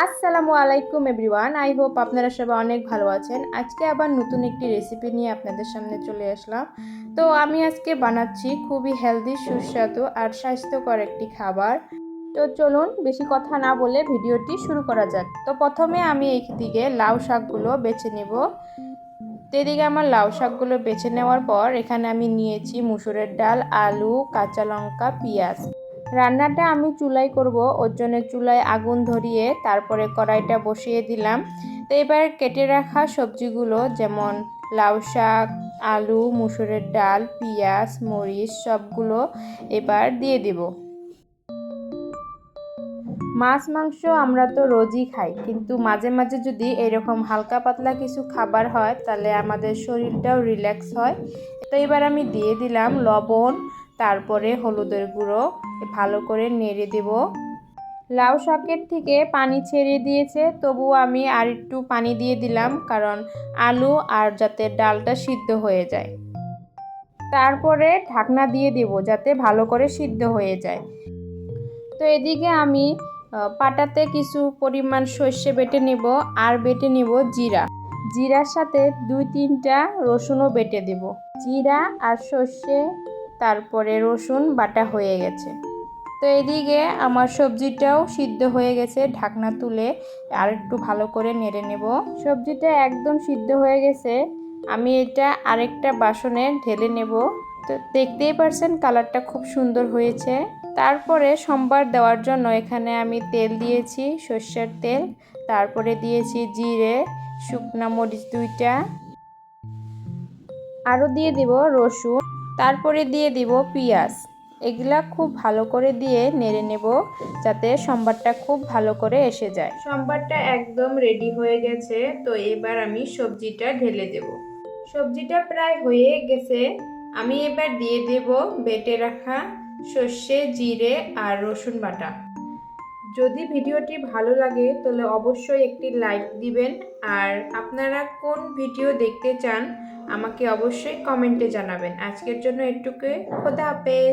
আসসালামু আলাইকুম everyone. I hope আপনারা সবাই অনেক ভালো আছেন। আজকে আবার নতুন একটি রেসিপি নিয়ে আপনাদের সামনে চলে আসলাম। তো আমি আজকে বানাচ্ছি খুবই হেলদি, সুস্বাদু আর স্বাস্থ্যকর একটি খাবার। তো চলুন বেশি কথা না বলে ভিডিওটি শুরু করা যাক। তো প্রথমে আমি এইদিকে লাউ শাকগুলো বেছে নেব। তো এদিকে আমার লাউ শাকগুলো বেছে নেওয়ার পর এখানে আমি নিয়েছি মুসুরের ডাল, আলু, কাঁচা লঙ্কা, পেঁয়াজ। রান্নাটা আমি চুলায় করব, ওর জন্য চুলায় আগুন ধরিয়ে তারপরে কড়াইটা বসিয়ে দিলাম। তো এবার কেটে রাখা সবজিগুলো যেমন লাউ শাক, আলু, মুসুরের ডাল, পেঁয়াজ, মরিচ সবগুলো এবার দিয়ে দিব। মাছ মাংস আমরা তো রোজই খাই, কিন্তু মাঝে মাঝে যদি এরকম হালকা পাতলা কিছু খাবার হয় তাহলে আমাদের শরীরটাও রিল্যাক্স হয়। তো এবার আমি দিয়ে দিলাম লবণ, তারপরে হলুদের গুঁড়ো, ভালো করে নেড়ে দেব। লাউ শাকের থেকে পানি ছেড়ে দিয়েছে, তবুও আমি আর একটু পানি দিয়ে দিলাম, কারণ আলু আর যাতে ডালটা সিদ্ধ হয়ে যায়। তারপরে ঢাকনা দিয়ে দেব যাতে ভালো করে সিদ্ধ হয়ে যায়। তো এদিকে আমি পাটাতে কিছু পরিমাণ সর্ষে বেটে নেব আর বেটে নেব জিরা। জিরার সাথে 2-3টা রসুনও বেটে দেব। জিরা আর সর্ষে তারপরে রসুন বাটা হয়ে গেছে। তো এদিকে আমার সবজিটাও সিদ্ধ হয়ে গেছে, ঢাকনা তুলে আর একটু ভালো করে নেড়ে নেব। সবজিটা একদম সিদ্ধ হয়ে গেছে, আমি এটা আরেকটা বাসনে ঢেলে নেব। তো দেখতেই পারছেন কালারটা খুব সুন্দর হয়েছে। তারপরে সম্বার দেওয়ার জন্য এখানে আমি তেল দিয়েছি, সর্ষের তেল, তারপরে দিয়েছি জিরে, শুকনা মরিচ 2টা, আরও দিয়ে দিব রসুন, তারপরে দিয়ে দিব পেঁয়াজ। এগুলা খুব ভালো করে দিয়ে নেড়ে নেব যাতে সম্বারটা খুব ভালো করে এসে যায়। সম্বারটা একদম রেডি হয়ে গেছে। তো এবার আমি সবজিটা ঢেলে দেব। সবজিটা প্রায় হয়ে গেছে, আমি এবার দিয়ে দেব বেটে রাখা সর্ষে, জিরে আর রসুন বাটা। যদি ভিডিওটি ভালো লাগে তাহলে অবশ্যই একটি লাইক দিবেন, আর আপনারা কোন ভিডিও দেখতে চান আমাকে অবশ্যই কমেন্টে জানাবেন। আজকের জন্য এটুকুই, খোদা হাফেজ।